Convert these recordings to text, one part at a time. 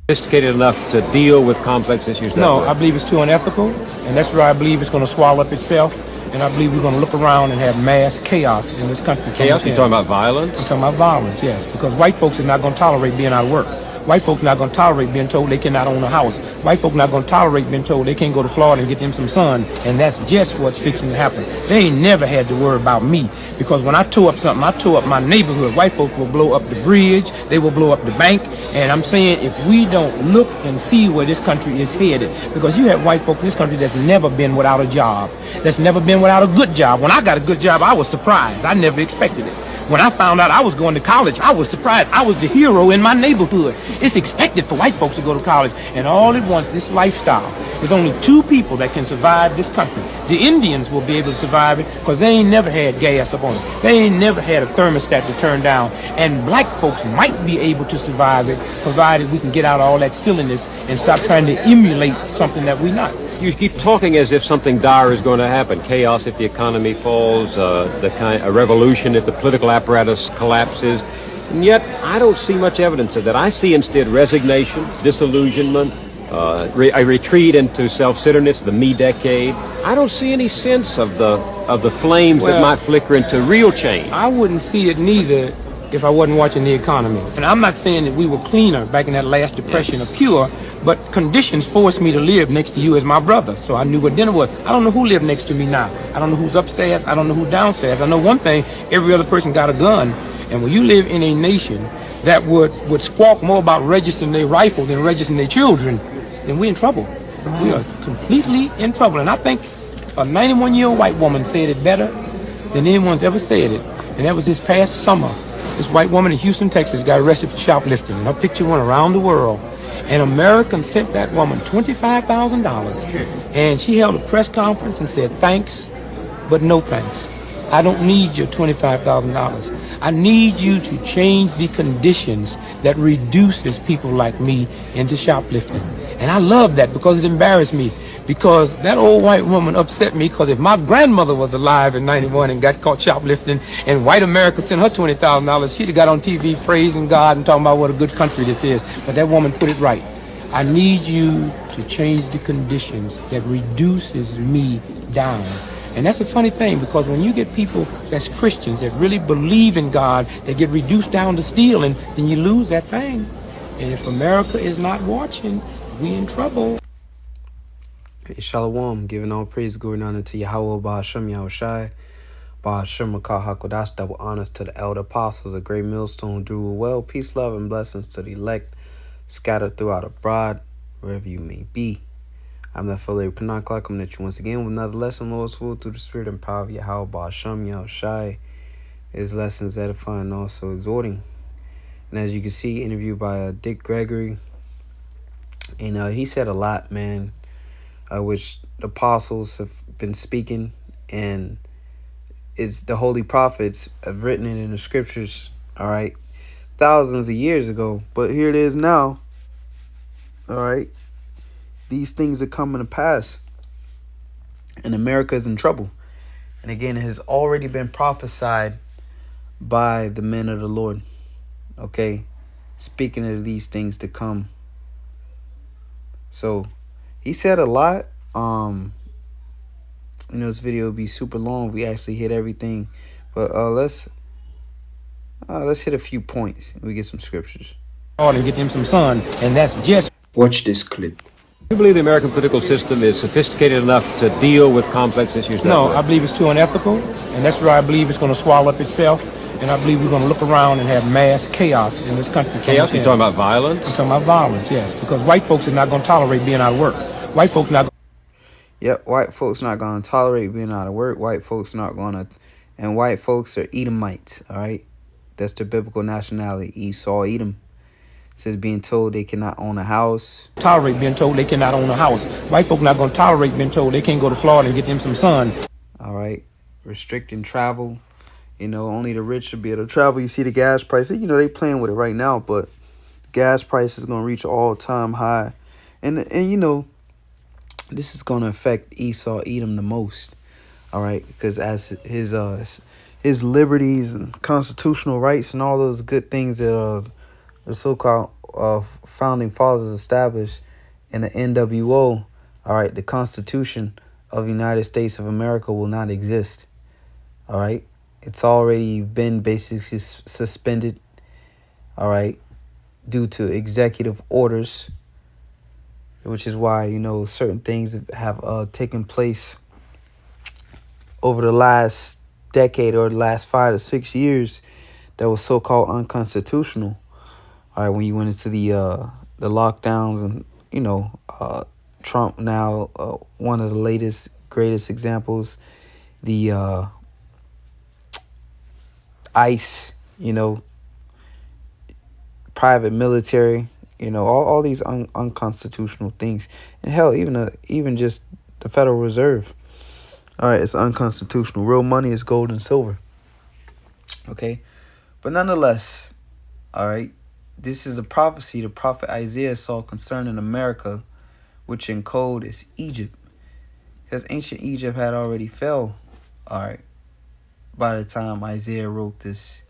Sophisticated enough to deal with complex issues? No, I believe it's too unethical, and that's where I believe it's going to swallow up itself. And I believe we're going to look around and have mass chaos in this country. Chaos? You're talking about violence? I'm talking about violence, yes, because white folks are not going to tolerate being out of work. White folks not going to tolerate being told they cannot own a house. White folks not going to tolerate being told they can't go to Florida and get them some sun. And that's just what's fixing to happen. They ain't never had to worry about me, because when I tore up something, I tore up my neighborhood. White folks will blow up the bridge. They will blow up the bank. And I'm saying, if we don't look and see where this country is headed, because you have white folks in this country that's never been without a job, that's never been without a good job. When I got a good job, I was surprised. I never expected it. When I found out I was going to college, I was surprised. I was the hero in my neighborhood. It's expected for white folks to go to college, and all at once, this lifestyle. There's only two people that can survive this country. The Indians will be able to survive it because they ain't never had gas up on it. They ain't never had a thermostat to turn down. And black folks might be able to survive it, provided we can get out all that silliness and stop trying to emulate something that we're not. You keep talking as if something dire is going to happen. Chaos if the economy falls, a revolution if the political apparatus collapses. And yet, I don't see much evidence of that. I see instead resignation, disillusionment, a retreat into self-centeredness, the me decade. I don't see any sense of the flames that might flicker into real change. I wouldn't see it neither if I wasn't watching the economy. And I'm not saying that we were cleaner back in that last depression or pure, but conditions forced me to live next to you as my brother, so I knew what dinner was. I don't know who lived next to me now. I don't know who's upstairs. I don't know who's downstairs. I know one thing: every other person got a gun. And when you live in a nation that would squawk more about registering their rifle than registering their children, then we're in trouble. We are completely in trouble. And I think a 91-year-old white woman said it better than anyone's ever said it. And that was this past summer. This white woman in Houston, Texas got arrested for shoplifting. And her picture went around the world. And Americans sent that woman $25,000. And she held a press conference and said, thanks, but no thanks. I don't need your $25,000. I need you to change the conditions that reduces people like me into shoplifting. And I love that because it embarrassed me. Because that old white woman upset me, because if my grandmother was alive in 91 and got caught shoplifting and white America sent her $20,000, she'd have got on TV praising God and talking about what a good country this is. But that woman put it right. I need you to change the conditions that reduces me down. And that's a funny thing, because when you get people that's Christians that really believe in God, they get reduced down to stealing, then you lose that thing. And if America is not watching, we in trouble. Hey, Shalom, giving all praise, glory, and honor to Yahweh, Ba'ashem Yahushai, Ba'ashem Makah HaKodash, double honors to the elder apostles, a great millstone, do well, peace, love, and blessings to the elect, scattered throughout abroad, wherever you may be. I'm the affiliate Panakla, coming at you once again with another lesson, Lord's will, through the spirit and power of Yahweh, Ba'ashem Yahushai. His lessons edifying and also exhorting. And as you can see, interviewed by Dick Gregory, and he said a lot, man, which the apostles have been speaking, and it's the holy prophets have written it in the scriptures, all right, thousands of years ago. But here it is now, all right. These things are coming to pass, and America is in trouble. And again, it has already been prophesied by the men of the Lord, okay, speaking of these things to come. So he said a lot. This video will be super long. We actually hit everything, but let's hit a few points and we get some scriptures. And get them some sun, and that's just. Watch this clip. You believe the American political system is sophisticated enough to deal with complex issues? No, I believe it's too unethical, and that's where I believe it's going to swallow up itself. And I believe we're going to look around and have mass chaos in this country. Chaos? You're talking about violence? I'm talking about violence, yes, because white folks are not going to tolerate being out of work. White folks not. Yep, white folks not going to tolerate being out of work. White folks not going to, and white folks are Edomites. All right, that's their biblical nationality. Esau, Edom. Says being told they cannot own a house. Tolerate being told they cannot own a house. White folk not going to tolerate being told they can't go to Florida and get them some sun. All right. Restricting travel. Only the rich should be able to travel. You see the gas prices. They playing with it right now, but gas price is going to reach all-time high. And this is going to affect Esau, Edom the most. All right. Because as his liberties and constitutional rights and all those good things that the so-called founding fathers established in the NWO, all right, the Constitution of the United States of America will not exist. All right. It's already been basically suspended, all right, due to executive orders, which is why, you know, certain things have taken place over the last decade or the last 5 to 6 years that was so-called unconstitutional. All right, when you went into the lockdowns and, you know, Trump now, one of the latest, greatest examples, the ICE, you know, private military, you know, all these unconstitutional things. And hell, even just the Federal Reserve. All right, it's unconstitutional. Real money is gold and silver. Okay? But nonetheless, all right, this is a prophecy the prophet Isaiah saw concerning America, which in code is Egypt. Because ancient Egypt had already fell, all right, by the time Isaiah wrote this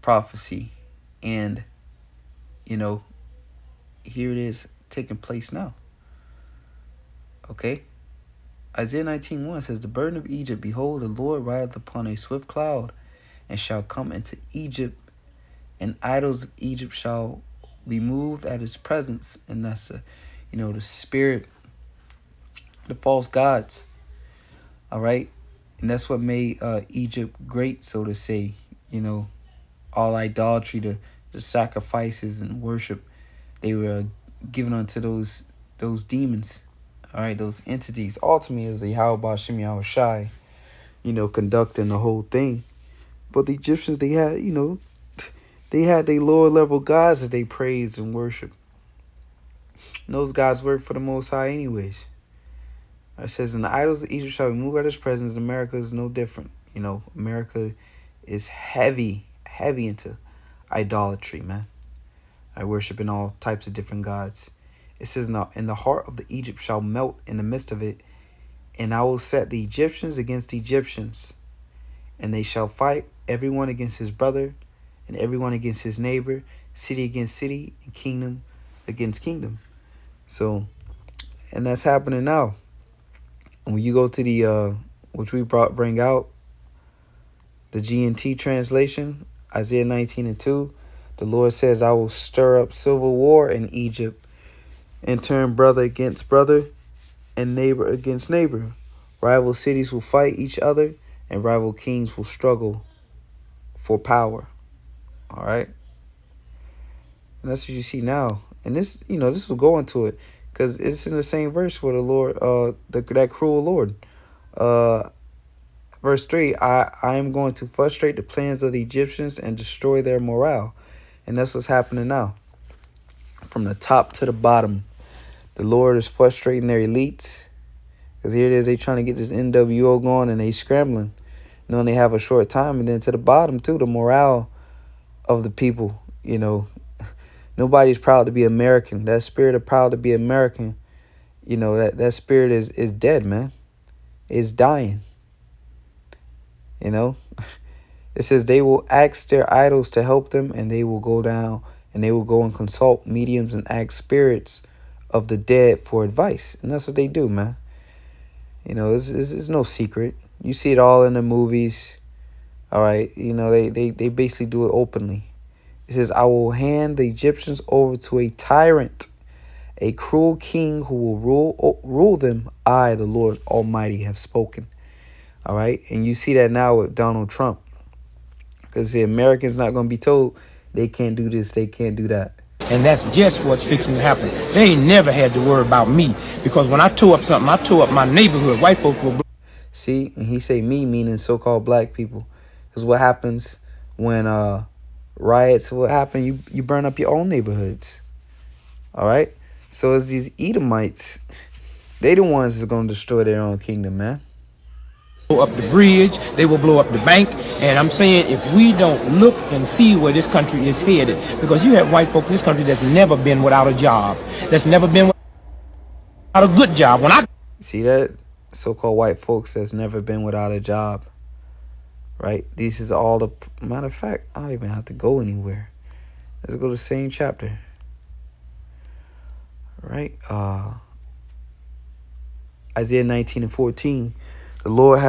prophecy. And, you know, here it is taking place now. Okay? Isaiah 19:1 says, "The burden of Egypt, behold, the Lord rideth upon a swift cloud, and shall come into Egypt, and idols of Egypt shall be moved at his presence." And that's, you know, the spirit, the false gods. All right? And that's what made Egypt great, so to say. You know, all idolatry, the sacrifices and worship, they were given unto those demons. All right, those entities. Ultimately, it was the Yahweh Shem Yahweh Shai, you know, conducting the whole thing. But the Egyptians, they had, you know, they had their lower level gods that they praised and worshiped. And those gods worked for the Most High anyways. It says, "And the idols of Egypt shall be moved out of his presence." America is no different. You know, America is heavy into idolatry, man. I worshiping all types of different gods. It says, "Now, and the heart of the Egypt shall melt in the midst of it, and I will set the Egyptians against the Egyptians, and they shall fight, everyone against his brother, and everyone against his neighbor, city against city, and kingdom against kingdom." So, and that's happening now. When you go to the, which we bring out, the GNT translation, Isaiah 19:2, the Lord says, "I will stir up civil war in Egypt, and turn brother against brother, and neighbor against neighbor. Rival cities will fight each other, and rival kings will struggle for power." All right? And that's what you see now. And this, you know, this will go into it, because it's in the same verse where the Lord, that cruel Lord. Verse 3, I am going to frustrate the plans of the Egyptians and destroy their morale. And that's what's happening now. From the top to the bottom, the Lord is frustrating their elites. Because here it is, they trying to get this NWO going, and they scrambling, knowing they have a short time. And then to the bottom, too, the morale of the people, you know. Nobody's proud to be American. That spirit of proud to be American, you know, that spirit is dead, man. It's dying. You know, it says they will ask their idols to help them, and they will go down and they will go and consult mediums and ask spirits of the dead for advice. And that's what they do, man. You know, it's no secret. You see it all in the movies. All right. You know, they basically do it openly. It says, "I will hand the Egyptians over to a tyrant, a cruel king who will rule them. I, the Lord Almighty, have spoken." All right. And you see that now with Donald Trump, because the Americans not going to be told they can't do this, they can't do that. And that's just what's fixing to happen. They ain't never had to worry about me, because when I tore up something, I tore up my neighborhood. White folks will. See, and he say me, meaning so-called black people. Because what happens when riots, what happen, you burn up your own neighborhoods. All right? So it's these Edomites, they the ones that's going to destroy their own kingdom, man. Blow up the bridge, they will blow up the bank. And I'm saying, if we don't look and see where this country is headed, because you have white folk in this country that's never been without a job, that's never been without a good job. When I see that so-called white folks that's never been without a job, right? This is all the matter of fact. I don't even have to go anywhere. Let's go to the same chapter. right? Isaiah 19:14. The Lord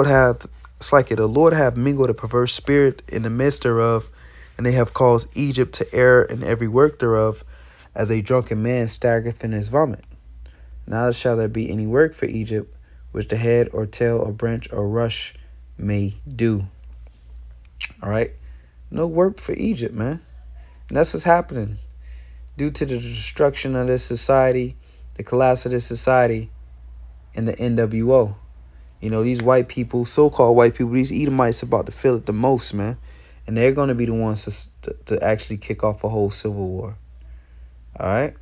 hath, it's like it, the Lord hath mingled a perverse spirit in the midst thereof, and they have caused Egypt to err in every work thereof, as a drunken man staggereth in his vomit. Neither shall there be any work for Egypt, which the head or tail or branch or rush may do. All right? No work for Egypt, man. And that's what's happening. Due to the destruction of this society, the collapse of this society, and the NWO. You know, these white people, so-called white people, these Edomites about to feel it the most, man. And they're going to be the ones to actually kick off a whole civil war. All right?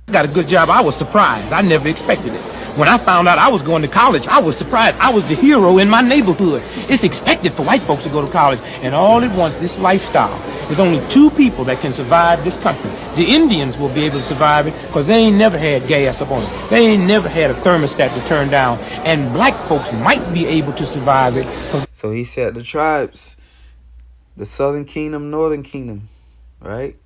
Got a good job. I was surprised. I never expected it. When I found out I was going to college, I was surprised. I was the hero in my neighborhood. It's expected for white folks to go to college, and all at once, this lifestyle. There's only 2 people that can survive this country. The Indians will be able to survive it because they ain't never had gas up on them. They ain't never had a thermostat to turn down, and black folks might be able to survive it. So he said the tribes, the Southern Kingdom, Northern Kingdom, right?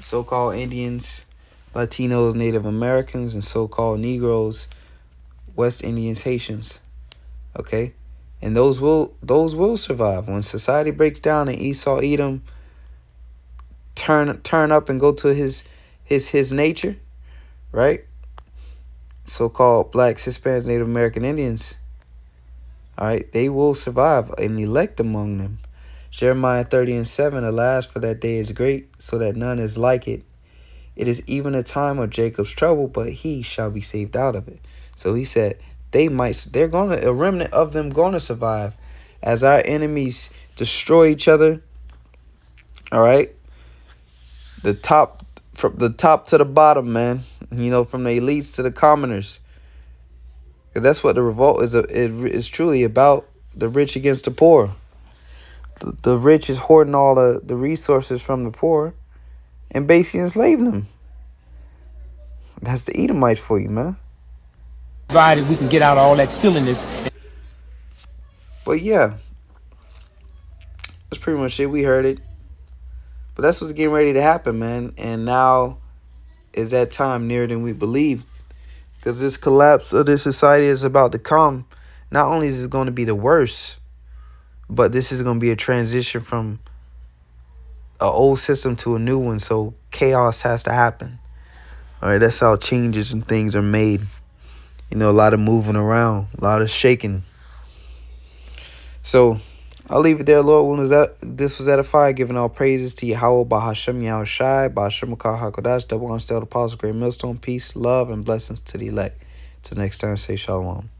So-called Indians, Latinos, Native Americans, and so-called Negroes, West Indians, Haitians. Okay? And those will survive. When society breaks down and Esau, Edom turn up and go to his nature, right? So-called blacks, Hispanics, Native American Indians, all right, they will survive and elect among them. Jeremiah 30:7, alas, for that day is great, so that none is like it. It is even a time of Jacob's trouble, but he shall be saved out of it. So he said a remnant of them gonna survive as our enemies destroy each other. All right, from the top to the bottom, man. You know, from the elites to the commoners. That's what the revolt is truly about. The rich against the poor. The rich is hoarding all the resources from the poor and basically enslaving them. That's the Edomites for you, man. Provided we can get out all that silliness. But yeah, that's pretty much it. We heard it. But that's what's getting ready to happen, man. And now is that time nearer than we believed. Because this collapse of this society is about to come. Not only is it going to be the worst, but this is going to be a transition from an old system to a new one. So chaos has to happen. All right, that's how changes and things are made. You know, a lot of moving around, a lot of shaking. So I'll leave it there, Lord. This was edified, giving all praises to Yahweh, Bahashem Yahushai, Bahashem Makah HaKodash, double on Apostle, Great Millstone, peace, love, and blessings to the elect. Till next time, say shalom.